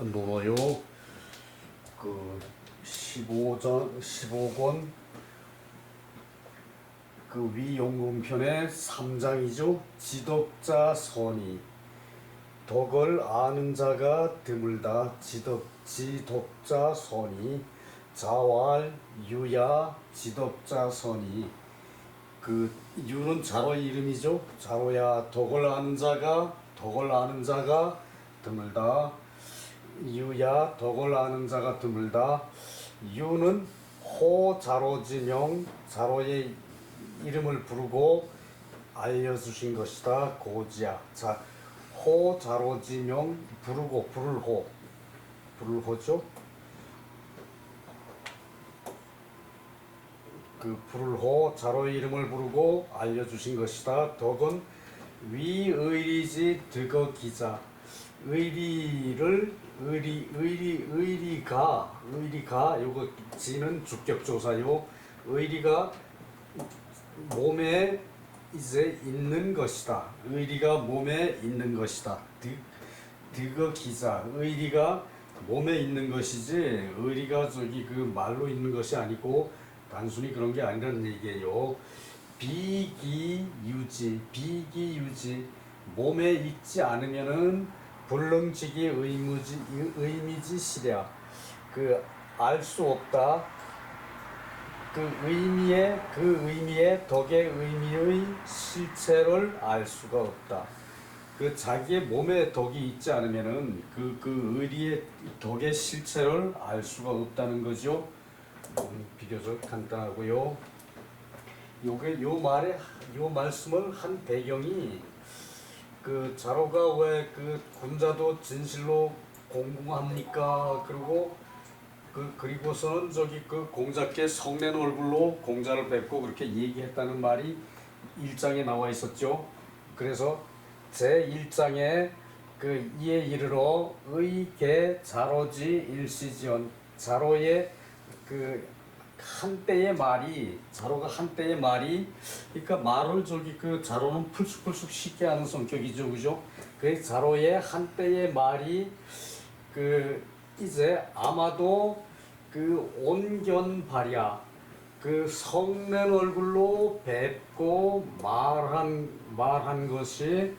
놀아요. 그 15권 그 위용문편의 3장이죠. 지덕자 선의. 덕을 아는 자가 드물다. 지덕자 선의. 자왈 유야 지덕자 선의. 그 유는 자로의 이름이죠. 자로야 덕을 아는 자가 드물다. 유야 덕을 아는 자가 드물다. 유는 호자로지명 자로의 이름을 부르고 알려주신 것이다. 고지야. 자, 호자로지명 부르고 부를호죠. 그 부를호 자로의 이름을 부르고 알려주신 것이다. 덕은 위의리지 득어기자. 의리가 요거 지는 주격조사요. 의리가 몸에 이제 있는 것이다. 의리가 몸에 있는 것이다. 득어기자. 의리가 몸에 있는 것이지 의리가 저기 그 말로 있는 것이 아니고 단순히 그런 게 아니라는 얘기예요. 비기유지 몸에 있지 않으면은 불능지기 의미지 시랴. 그 알 수 없다. 그 의미의 덕의 의미의 실체를 알 수가 없다. 그 자기의 몸에 덕이 있지 않으면은 그 의리의 덕의 실체를 알 수가 없다는 거죠. 비교적 간단하고요. 요 말씀을 한 배경이 그 자로가 왜 그 군자도 진실로 공궁합니까? 그리고서는 저기 그 공자께 성낸 얼굴로 공자를 뵙고 그렇게 얘기했다는 말이 1장에 나와 있었죠. 그래서 제 1장에 그 이에 이르러 의계 자로지 일시지언. 자로의 그 자로가 한때의 말이, 그러니까 말을 저기 그 자로는 풀쑥풀쑥 쉽게 하는 성격이죠, 그죠? 그 자로의 한때의 말이 그 이제 아마도 그 온견발야, 그 성낸 얼굴로 뵙고 말한 것이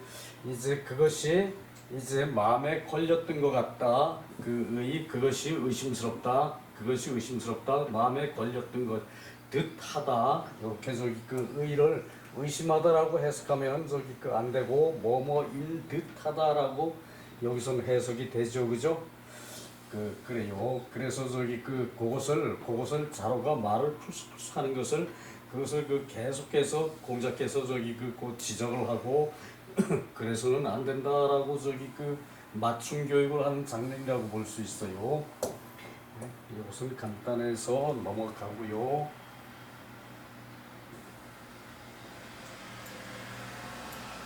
그것이 이제 마음에 걸렸던 것 같다. 그것이 의심스럽다. 마음에 걸렸던 것 듯하다. 이렇게 저기 그 의를 의심하다라고 해석하면 저기 그 안 되고 뭐뭐일 듯하다라고 여기서는 해석이 되죠, 그죠? 그래요. 그래서 저기 그것을 자로가 말을 풀쑥풀쑥 하는 그것을 그 계속해서 공자께서 저기 그 지적을 하고 그래서는 안 된다라고 저기 그 맞춤 교육을 하는 장면이라고 볼 수 있어요. 네, 이것은 간단해서 넘어가고요.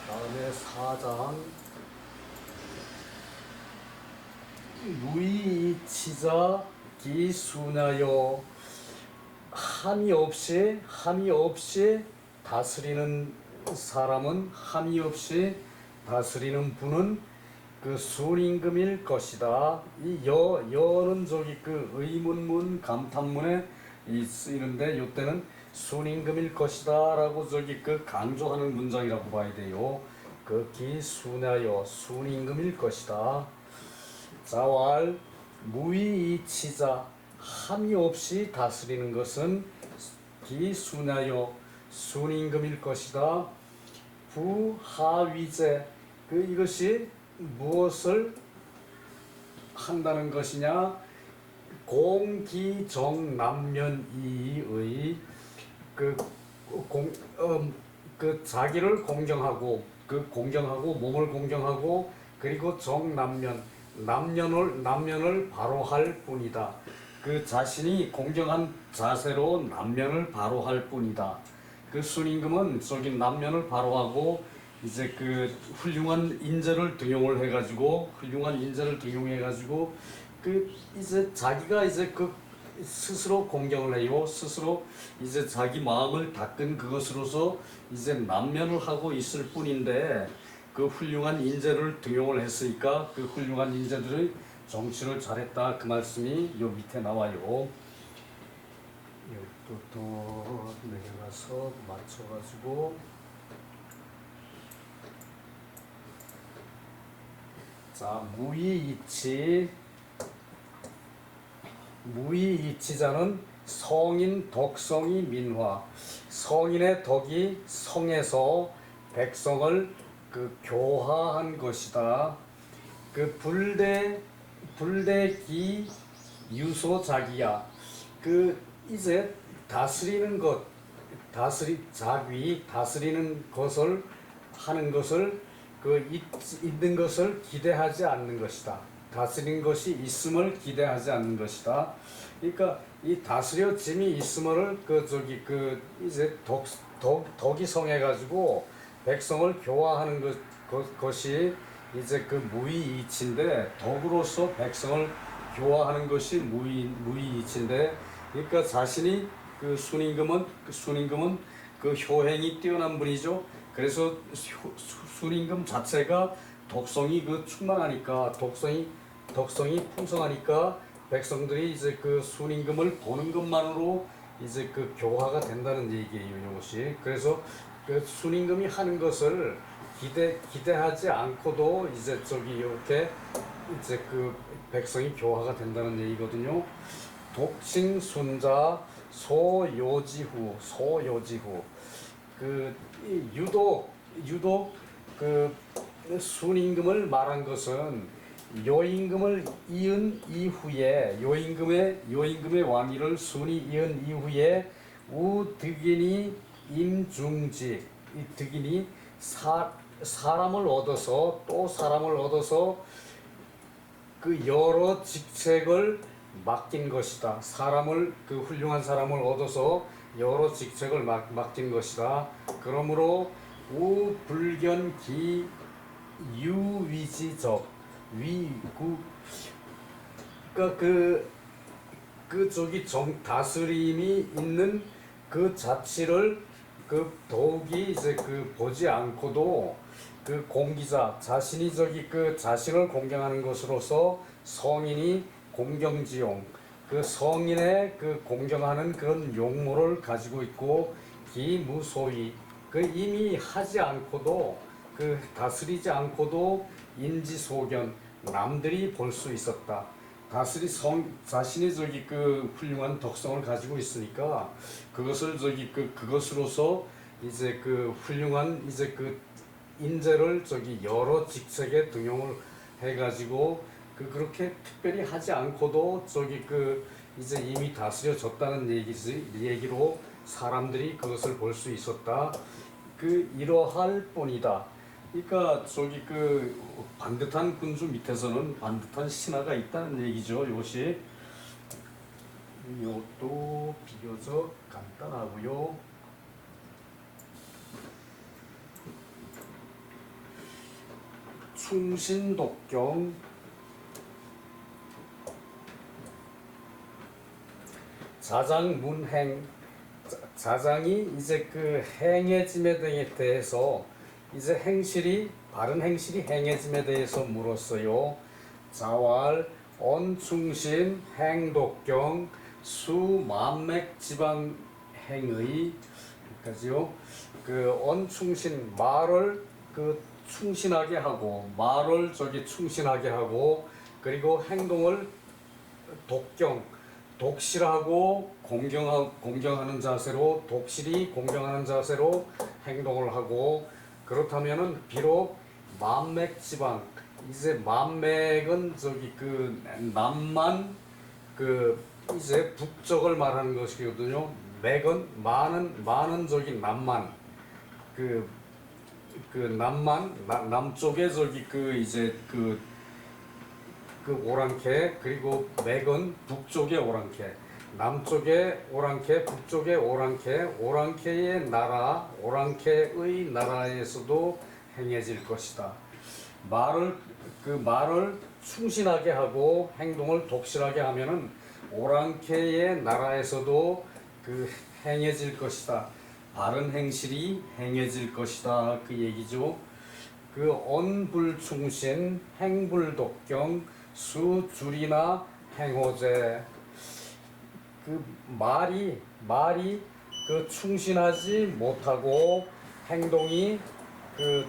다음에 4장. 누이치자 기순하여. 함이 없이 다스리는 사람은, 함이 없이 다스리는 분은 그 순임금일 것이다. 이 여는 저기 그 의문문 감탄문에 쓰이는데 요때는 순임금일 것이다라고 저기 그 강조하는 문장이라고 봐야 돼요. 그 기순하여 순임금일 것이다. 자왈 무이치자. 함이 없이 다스리는 것은 기순하여 순임금일 것이다. 부하위제. 이것이 무엇을 한다는 것이냐? 공기정남면이의 자기를 공경하고 몸을 공경하고 그리고 남면을 바로할 뿐이다. 그 자신이 공경한 자세로 남면을 바로할 뿐이다. 그 순임금은 저기 남면을 바로하고 이제 그 훌륭한 인재를 등용해가지고 그 이제 자기가 이제 그 스스로 공경을 해요. 스스로 이제 자기 마음을 닦은 그것으로서 이제 남면을 하고 있을 뿐인데 그 훌륭한 인재를 등용을 했으니까 그 훌륭한 인재들의 정치를 잘했다 그 말씀이 요 밑에 나와요. 이것도 더 내려가서 맞춰가지고 자 무의이치자는 성인 덕성이 민화 성인의 덕이 성에서 백성을 그 교화한 것이다. 그 불대기 유소자기야. 그 이제 다스리는 것, 다스리는 것을 하는 것을 있는 것을 기대하지 않는 것이다. 다스리는 것이 있음을 기대하지 않는 것이다. 그러니까 이 다스려짐이 있음을 이제 덕이 성해가지고 백성을 교화하는 것이 이제 그 무의이치인데 덕으로서 백성을 교화하는 것이 무의이치인데 그러니까 자신이 순임금은 그 효행이 뛰어난 분이죠. 그래서 순임금 자체가 덕성이 충만하니까 덕성이 풍성하니까 백성들이 이제 그 순임금을 보는 것만으로 이제 그 교화가 된다는 얘기예요, 이것이. 그래서 그 순임금이 하는 것을 기대하지 않고도 이제 이렇게 이제 그 백성이 교화가 된다는 얘기거든요. 독칭순자 소요지후 그 유독 그 순임금을 말한 것은 요임금을 이은 이후에 요임금의 왕위를 순이 이은 이후에 우득인이 임중직 이 득인이 사람을 얻어서 또 사람을 얻어서 그 여러 직책을 맡긴 것이다. 그 훌륭한 사람을 얻어서 여러 직책을 맡긴 것이다. 그러므로 우불견기 유위지적 위구 그러니까 다스림이 있는 그 자치를 더욱이 이제 보지 않고도 공기자 자신이 자신을 공경하는 것으로서 성인이 공경지용 성인의 공경하는 그런 용모를 가지고 있고 기무소위 이미 하지 않고도 다스리지 않고도 인지소견 남들이 볼 수 있었다. 자신이 훌륭한 덕성을 가지고 있으니까 그것을 그것으로서 이제 훌륭한 이제 인재를 여러 직책에 등용을 해가지고 그렇게 특별히 하지 않고도 이제 이미 다스려졌다는 얘기로 사람들이 그것을 볼 수 있었다. 이러할 뿐이다. 그러니까 반듯한 군주 밑에서는 반듯한 신하가 있다는 얘기죠. 이것이 이것도 비교적 간단하고요. 충신독경 자장문행 자장이 이제 행해짐에 대해서 이제 바른 행실이 행해짐에 대해서 물었어요. 자왈 언충신 행독경 수만맥지방행의 까지요. 언충신 말을 충신하게 하고 말을 충신하게 하고 그리고 행동을 독실하고 공경하는 자세로 독실히 공경하는 자세로 행동을 하고 그렇다면은 비록 만맥지방 이제 만맥은 남만 이제 북쪽을 말하는 것이거든요. 맥은 많은 남만 남만 남쪽에 이제 오랑캐 그리고 맥은 북쪽의 오랑캐 남쪽의 오랑캐 북쪽의 오랑캐의 오랑캐의 나라에서도 행해질 것이다. 말을 충신하게 하고 행동을 독실하게 하면은 오랑캐의 나라에서도 행해질 것이다. 바른 행실이 행해질 것이다. 그 얘기죠. 그 언불충신, 행불독경, 수줄이나 행호제. 그 말이 그 충신하지 못하고 행동이 그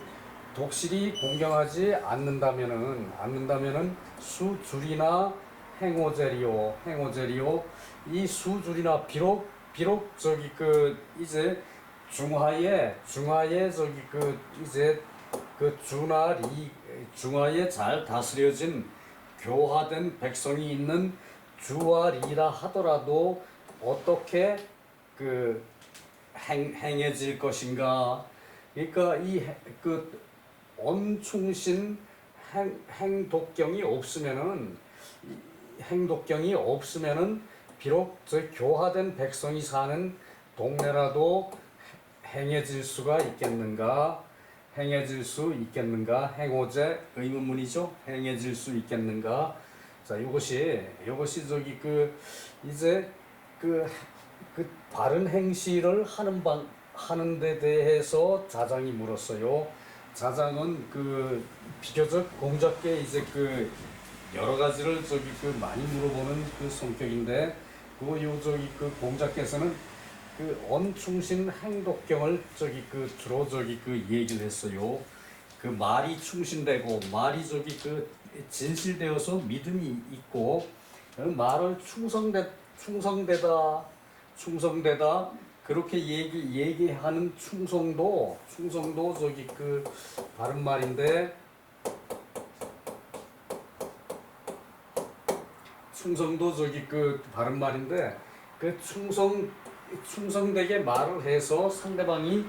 독실히 공경하지 않는다면은 수줄이나 행오제리오. 이 수줄이나 비록 저기 그 이제 중하에 저기 그 이제 그 중하에 잘 다스려진 교화된 백성이 있는 주와 리라 하더라도 어떻게 그 행해질 것인가. 그러니까 이 그 언충신 행독경이 없으면은 비록 저 교화된 백성이 사는 동네라도 행해질 수 있겠는가? 행오제 의문문이죠. 행해질 수 있겠는가? 자, 이것이 저기 그 이제 그 바른 행실을 하는 데 대해서 자장이 물었어요. 자장은 그 비교적 공자께 이제 그 여러 가지를 저기 그 많이 물어보는 그 성격인데, 저기 그 공자께서는 그 언충신 행독경을 저기 그 주로 저기 그 얘기를 했어요. 그 말이 충신되고 말이 저기 그 진실되어서 믿음이 있고, 그 말을 충성되다 그렇게 얘기하는 충성도 저기 그 바른 말인데, 그 충성되게 말을 해서 상대방이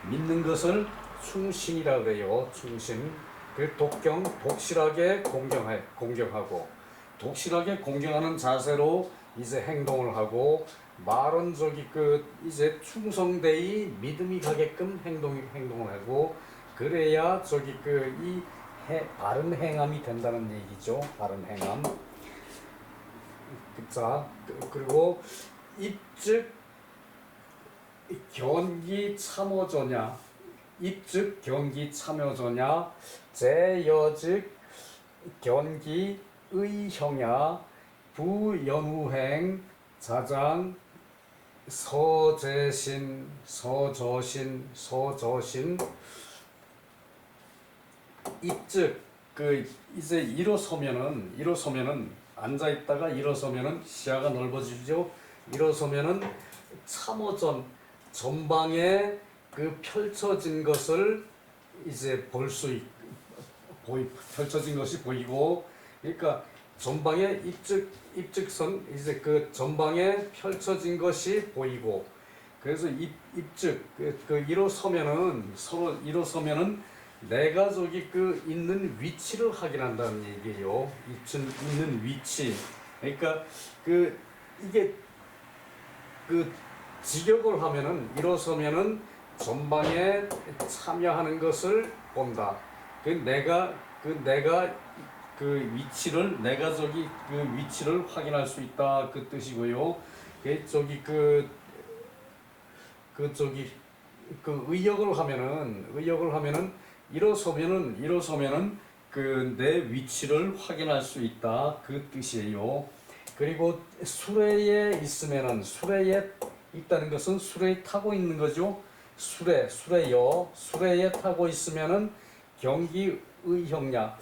믿는 것을 충신이라 그래요. 충신. 그 독실하게 공경하고 독실하게 공경하는 자세로 이제 행동을 하고, 말은 저기 그 이제 충성되이 믿음이 가게끔 행동을 하고, 그래야 저기 그 이 바른 행함이 된다는 얘기죠. 바른 행함. 자, 그리고 입즉 견기 참여조냐, 제여즉 견기 의형야, 부연우행 자장 서저신. 입즉 그 이제 일어서면은 앉아 있다가 일어서면은 시야가 넓어지죠. 일어서면은 참호전, 전방에 그 펼쳐진 것을 이제 펼쳐진 것이 보이고, 그러니까 전방에 입즉선 이제 그 전방에 펼쳐진 것이 보이고, 그래서 입즉 그 일어서면은 내가 저기 그 있는 위치를 확인한다는 얘기예요. 있는 위치. 그러니까 그 이게 그 직역을 하면은 일어서면은 전방에 참여하는 것을 본다. 내가 그 위치를 내가 저기 그 위치를 확인할 수 있다, 그 뜻이고요. 저기 그 의역을 하면은 일어서면은 그 내 위치를 확인할 수 있다, 그 뜻이에요. 그리고 수레에 있다는 것은 수레에 타고 있는 거죠. 수레에 타고 있으면은 경기 의형야,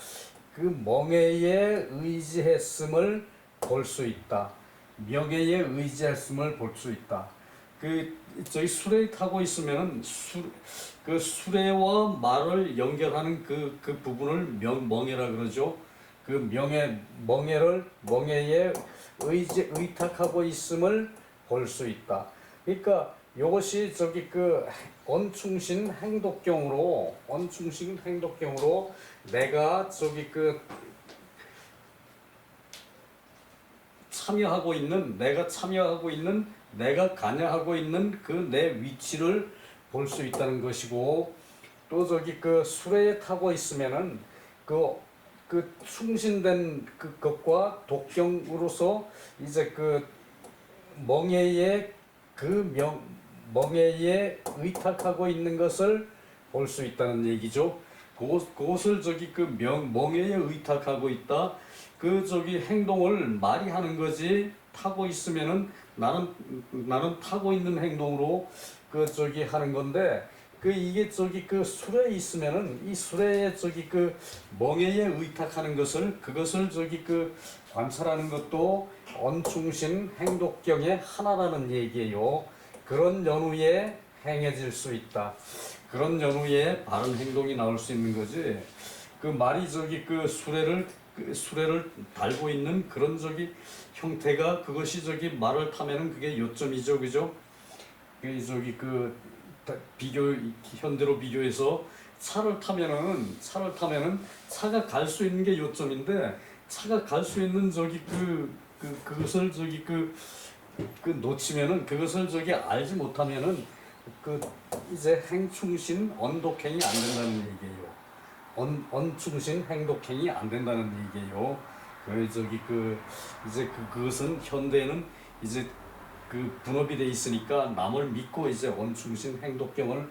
그 명예에 의지했음을 볼 수 있다. 그 저희 수레에 타고 있으면은 그 수레와 말을 연결하는 그 부분을 명예라 그러죠. 그 명예에 의탁하고 있음을 볼 수 있다. 그러니까 이것이 저기 그 언충신 행독경으로 내가 저기 그 참여하고 있는 내가 관여하고 있는 그 내 위치를 볼 수 있다는 것이고, 또 저기 그 수레에 타고 있으면은 그 충신된 그 것과 독경으로서 이제 그 멍에에 의탁하고 있는 것을 볼 수 있다는 얘기죠. 그것을 저기 그 멍에에 의탁하고 있다. 그 저기 행동을 말이 하는 거지 타고 있으면은 나는 타고 있는 행동으로 그 저기 하는 건데 그 이게 저기 그 술에 있으면은 이 술에 저기 그 멍에에 의탁하는 것을 그것을 저기 그 관찰하는 것도 언충신 행독경의 하나라는 얘기예요. 그런 연후에 행해질 수 있다. 그런 연후에 바른 행동이 나올 수 있는 거지. 그 말이 저기 그 수레를 달고 있는 그런 저기 형태가 그것이 저기 말을 타면은 그게 요점이죠, 그죠? 그 저기 그 비교 현대로 비교해서 차를 타면은 차가 갈 수 있는 게 요점인데 차가 갈 수 있는 저기 그것을 저기 그 놓치면은 그것을 저기 알지 못하면은 그 이제 행충신 언독행이 안 된다는 얘기예요. 언충신 행독행이 안 된다는 얘기예요. 그 저기 그 이제 그것은 현대에는 이제 그 분업이 돼 있으니까 남을 믿고 이제 언충신 행독경을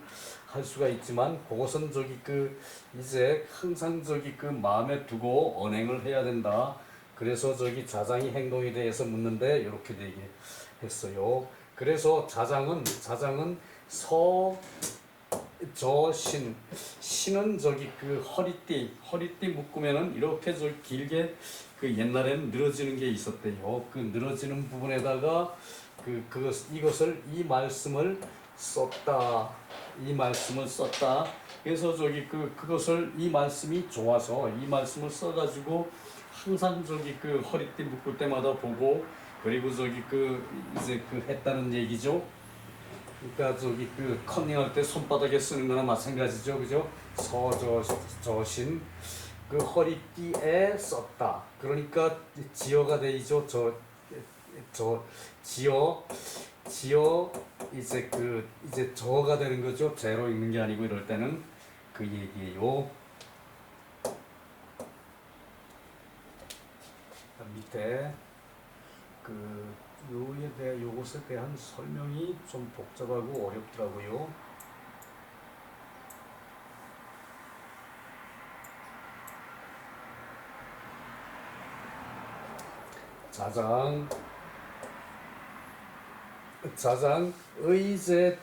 할 수가 있지만 그것은 저기 그 이제 항상 저기 그 마음에 두고 언행을 해야 된다. 그래서 저기 자장이 행동에 대해서 묻는데 이렇게 얘기했어요. 그래서 자장은 저신 신은 저기 그 허리띠 묶으면은 이렇게 저 길게 그 옛날에는 늘어지는 게 있었대요. 그 늘어지는 부분에다가 이것을 이 말씀을 썼다. 그래서 저기 그것을 이 말씀이 좋아서 이 말씀을 써가지고 항상 저기 그 허리띠 묶을 때마다 보고 그리고 저기 그 이제 그 했다는 얘기죠. 그러니까 저기 그 컨닝할 때 손바닥에 쓰는 거나 마찬가지죠, 그죠? 저신 그 허리띠에 썼다. 그러니까 지어가 되죠. 저 지어 이제 저가 되는 거죠. 제로 읽는 게 아니고 이럴 때는 그 얘기예요. 밑에 요것에 대한 설명이 좀 복잡하고 어렵더라고요. 자장 의제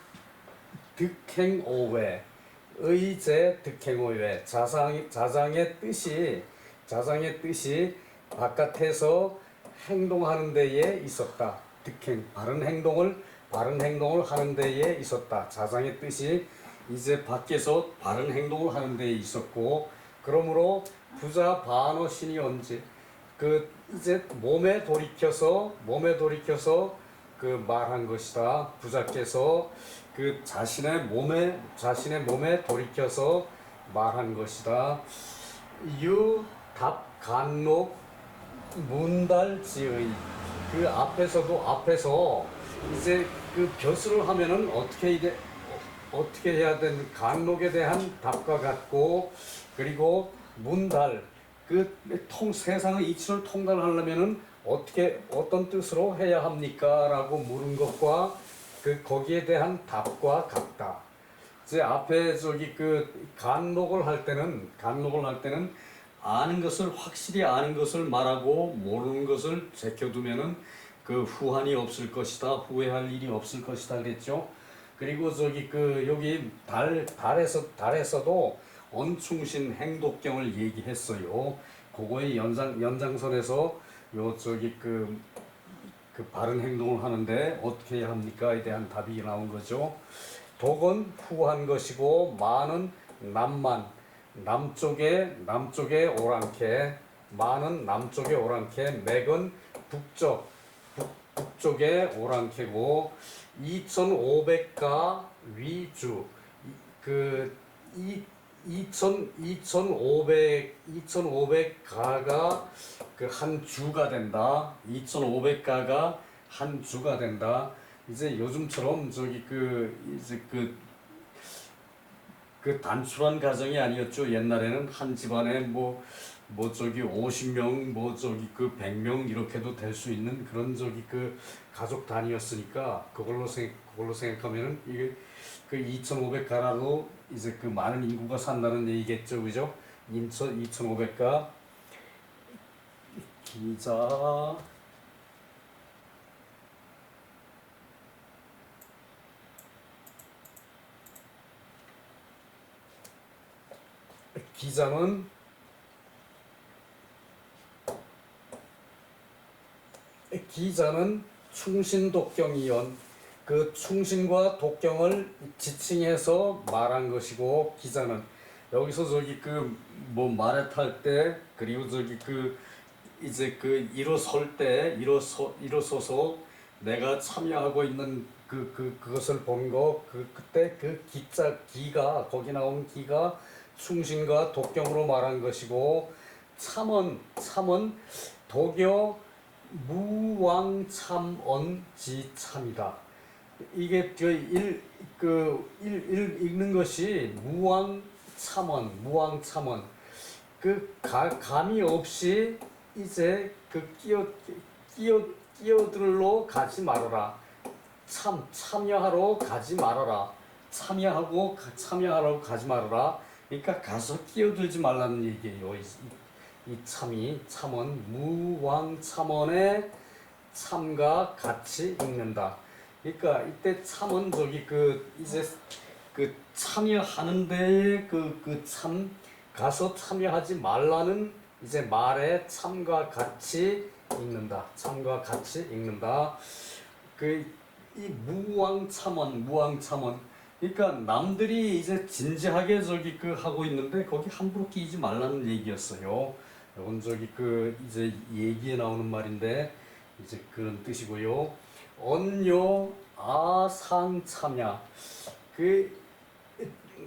득행오외 자장의 뜻이 바깥에서 행동하는 데에 있었다. 득행 바른 행동을 하는 데에 있었다. 자장의 뜻이 이제 밖에서 바른 행동을 하는 데에 있었고 그러므로 부자 반어 신이 언제 그 이제 몸에 돌이켜서 그 말한 것이다. 부자께서 그 자신의 몸에 돌이켜서 말한 것이다. 유답 간록 문달지의 그 앞에서 이제 그 벼슬을 하면은 어떻게 해야 되는 간록에 대한 답과 같고 그리고 문달 세상의 이치를 통달하려면은 어떤 뜻으로 해야 합니까? 라고 물은 것과 거기에 대한 답과 같다. 이제 앞에 저기 간록을 할 때는 확실히 아는 것을 말하고 모르는 것을 제껴두면은 그 후환이 없을 것이다. 후회할 일이 없을 것이다 그랬죠. 그리고 저기 여기 달에서도 언충신 행독경을 얘기했어요. 그거의 연장선에서 그 바른 행동을 하는데 어떻게 해야 합니까에 대한 답이 나온 거죠. 독은 후한 것이고 만은 남쪽에 오랑캐 만은 남쪽에 오랑캐 맥은 북쪽에 오랑캐고 2500가 위주 2500가가 한 주가 된다. 2500가가 한 주가 된다. 이제 요즘처럼 저기 단출한 가정이 아니었죠. 옛날에는 한 집안에 뭐 뭐 저기 50명 뭐 저기 그 100명 이렇게도 될 수 있는 그런 저기 그 가족 단위였으니까 그걸로 생각하면은 이게 그 2,500가라도 이제 그 많은 인구가 산다는 얘기겠죠, 그죠? 2,500가 기자 기자는 충신독경이연 그 충신과 독경을 지칭해서 말한 것이고 기자는 여기서 저기 그 뭐 말에 탈 때 그리고 저기 그 이제 그 일어설 때 일어서서 내가 참여하고 있는 그것을 본 거 그때 그 기가 거기 나온 기가 충신과 독경으로 말한 것이고 참은 도교 무왕참언지참이다. 이게 읽는 것이 무왕참언 그 감이 없이 이제 그 끼어들러 가지 말아라. 참여하러 가지 말아라. 참여하러 가지 말아라. 그러니까 가서 끼어들지 말라는 얘기예요. 이 참은 무왕참언의 참과 같이 읽는다. 그러니까 이때 참은 저기 그 이제 그 참여하는데 그 참 가서 참여하지 말라는 이제 말의 참과 같이 읽는다. 참과 같이 읽는다. 그 이 무왕참언 그러니까 남들이 이제 진지하게 저기 그 하고 있는데 거기 함부로 끼지 말라는 얘기였어요. 이건 저기 그 이제 얘기에 나오는 말인데 이제 그런 뜻이고요. 언요 아상참야 그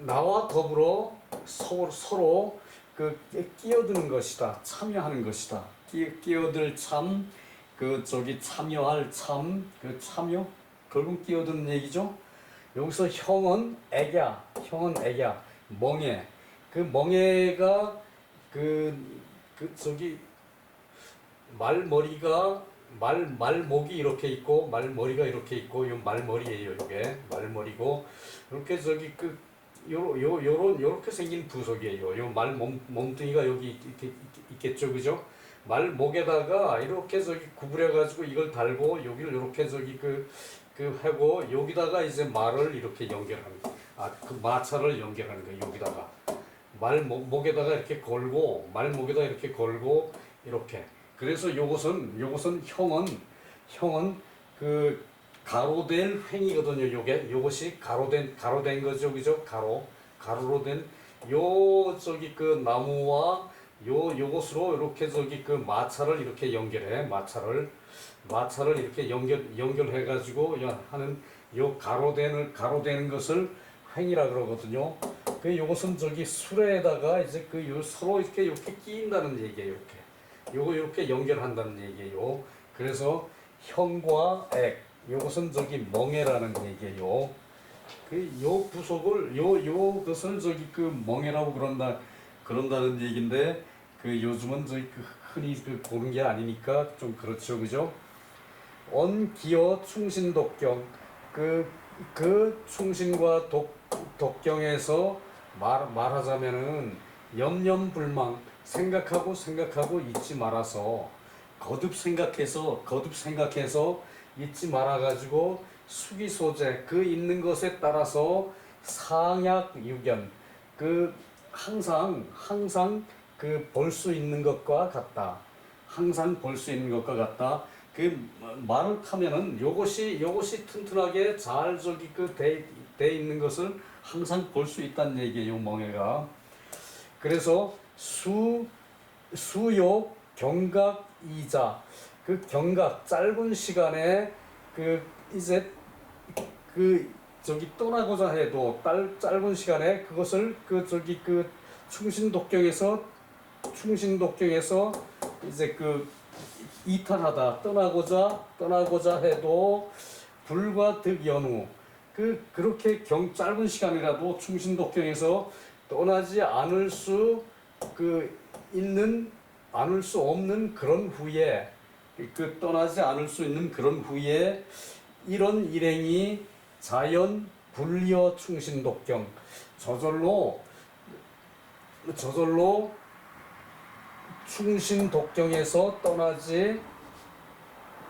나와 더불어 서로 그 끼어드는 것이다. 참여하는 것이다. 끼어들 참, 그 저기 참여할 참, 그 참여 결국 끼어드는 얘기죠. 여기서 형은 애야, 멍해. 그 멍해가 그 저기 말목이 이렇게 있고 말머리가 이렇게 있고 요 말머리예요. 이게 말머리고 이렇게 저기 그 요렇게 생긴 부속이에요. 요 몸뚱이가 여기 이렇게 있겠죠, 그죠? 말목에다가 이렇게 저기 구부려 가지고 이걸 달고 여기를 이렇게 저기 그 하고 여기다가 이제 말을 이렇게 연결하는 거. 그 마차를 연결하는 거예요. 여기다가 말목에다가 이렇게 걸고 말목에다 이렇게 걸고 이렇게. 그래서 요것은 형은 그 가로된 횡이거든요. 요것이 가로된 거죠, 그죠? 가로로 된 요 저기 그 나무와 요것으로 이렇게 저기 그 마차를 이렇게 연결해. 마차를 이렇게 연결해 가지고 하는 요 가로되는 것을 횡이라 그러거든요. 그 요것은 저기 수레에다가 이제 그 요 서로 이렇게 끼인다는 얘기예요. 이렇게 연결한다는 얘기예요. 그래서 형과 액 요것은 저기 멍해라는 얘기예요. 요 부속을 요것을 저기 그 멍해라고 그런다는 얘긴데 그 요즘은 저기 그 흔히 그 보는 게 아니니까 좀 그렇죠, 그죠? 언기어 충신독경 그 충신과 독경에서 말하자면은 염려불망 생각하고 잊지 말아서 거듭 생각해서 잊지 말아가지고 수기소재 그 있는 것에 따라서 상약유견 그 항상 그 볼 수 있는 것과 같다. 항상 볼 수 있는 것과 같다. 그 말을 하면은 요것이 튼튼하게 잘 저기 돼 있는 것을 항상 볼 수 있다는 얘기예요. 멍해가. 그래서 수요 경각 이자 그 경각 짧은 시간에 그 이제 그 저기 떠나고자 해도 짧은 시간에 그것을 그 저기 그 충신독경에서 이제 그 이탈하다 떠나고자 해도 불과 득연후 그렇게 짧은 시간이라도 충신독경에서 떠나지 않을 수 있는 않을 수 없는 그런 후에 떠나지 않을 수 있는 그런 후에 이런 일행이 자연 불리어 충신독경 저절로 충신독경에서 떠나지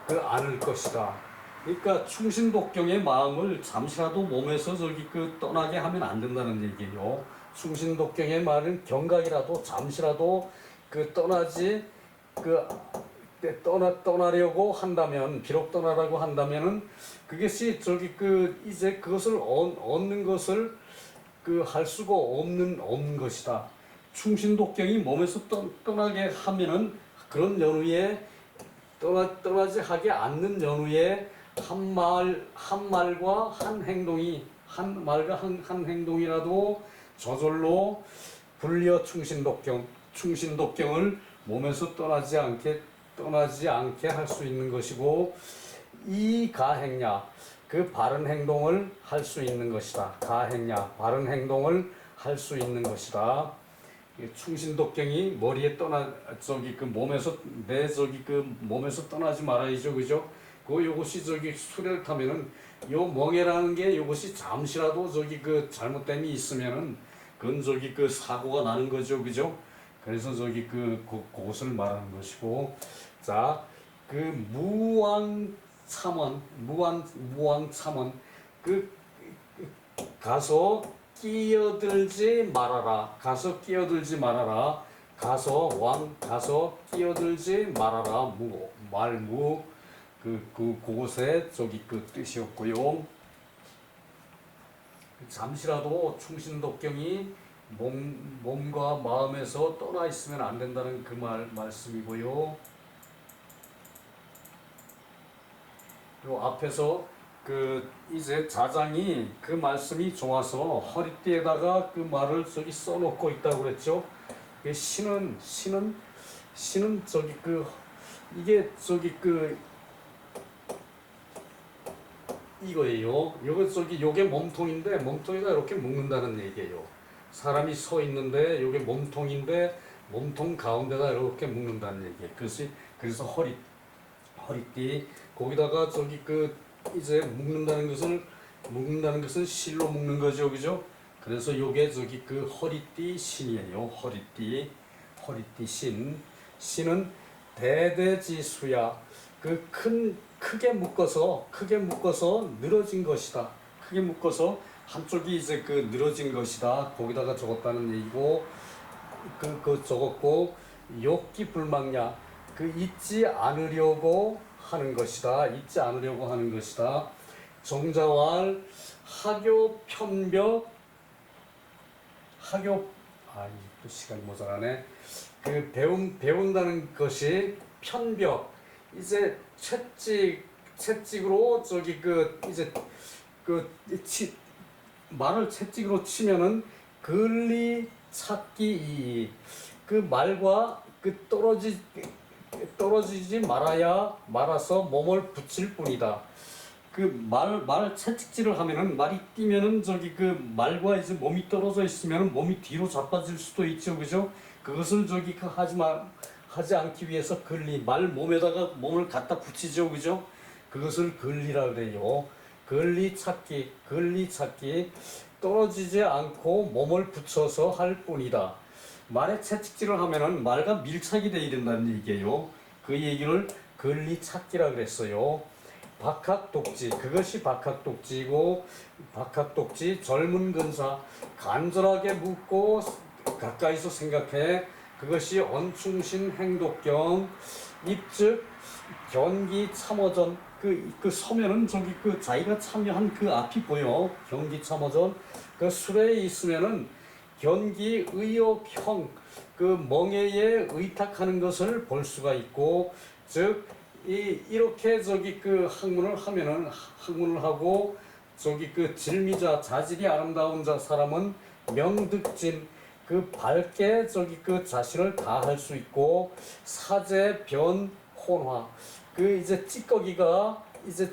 않을 것이다. 그러니까 충신독경의 마음을 잠시라도 몸에서 떠나게 하면 안 된다는 얘기예요. 충신독경의 말은 경각이라도 잠시라도 떠나지 떠나려고 한다면 비록 떠나라고 한다면은 그것이 이제 그것을 얻는 것을 할 수가 없는 것이다. 충신독경이 몸에서 떠나게 하면은 그런 연후에 떠나지 하게 않는 연후에 한 말과 한 행동이라도 저절로 불리어 충신독경을 몸에서 떠나지 않게 할 수 있는 것이고 이 가행냐 바른 행동을 할 수 있는 것이다. 가행냐 바른 행동을 할 수 있는 것이다. 충신독경이 머리에 몸에서 몸에서 떠나지 말아야죠, 그죠? 요것이 수레를 타면은 요 멍해라는 게 요것이 잠시라도 잘못됨이 있으면은 그건 사고가 나는 거죠, 그죠? 그래서 그것을 말하는 것이고, 자, 무왕참원 가서 끼어들지 말아라. 가서 끼어들지 말아라. 가서 끼어들지 말아라. 말무 그곳에 뜻이었고요. 잠시라도 충신독경이 몸과 마음에서 떠나 있으면 안 된다는 그 말씀이고요. 요 앞에서 이제 자장이 그 말씀이 좋아서 허리띠에다가 그 말을 써놓고 있다고 그랬죠. 신은 이게 이거예요. 요게 몸통인데 몸통에다 이렇게 묶는다는 얘기예요. 사람이 서 있는데 요게 몸통인데 몸통 가운데다 이렇게 묶는다는 얘기예요. 그래서 허리띠 거기다가 이제 묶는다는 것은 실로 묶는 거죠, 그죠? 그래서 요게 허리띠 신이에요. 허리띠 신은 대대지수야. 크게 묶어서 늘어진 것이다. 크게 묶어서 한쪽이 이제 늘어진 것이다. 거기다가 적었다는 얘기고 적었고 욕기 불망냐 잊지 않으려고 하는 것이다. 잊지 않으려고 하는 것이다. 정자왈 하교 편벽 또 시간이 모자라네. 배운다는 것이 편벽 이제 채찍으로 이제 말을 채찍으로 치면은 근리 찾기 말과 떨어지지 말아서 몸을 붙일 뿐이다. 말 채찍질을 하면은 말이 뛰면은 말과 이제 몸이 떨어져 있으면은 몸이 뒤로 자빠질 수도 있죠, 그죠? 그것을 하지 않기 위해서 말 몸에다가 몸을 갖다 붙이죠, 그죠? 그것을 근리라 그래요. 근리 찾기 떨어지지 않고 몸을 붙여서 할 뿐이다. 말에 채찍질을 하면은 말과 밀착이 되어야 된다는 얘기예요. 그 얘기를 근리 찾기라 그랬어요. 박학독지 그것이 박학독지고 박학독지 젊은 근사 간절하게 묻고 가까이서 생각해 그것이 언충신 행독경 입즉 경기 참어전 서면은 자기가 참여한 앞이 보여. 경기 참어전 수레에 있으면은 견기 의욕형 멍에에 의탁하는 것을 볼 수가 있고 즉 이렇게 학문을 하면은 학문을 하고 질미자 자질이 아름다운 사람은 명득진 밝게 자신을 다할 수 있고 사제 변 혼화 이제 찌꺼기가 이제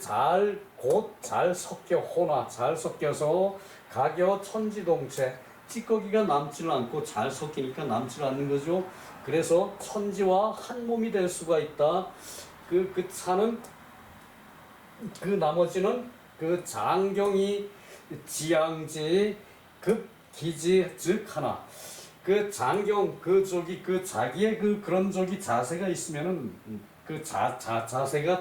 곧 잘 섞여 혼화 잘 섞여서 가겨 천지동체 찌꺼기가 남지를 않고 잘 섞이니까 남지를 않는 거죠. 그래서 천지와 한 몸이 될 수가 있다. 그 차는 그 나머지는 그 장경이 지양지 급기지 즉 하나. 그 장경 그 저기 그 자기의 그런 저기 자세가 있으면은 그 자세가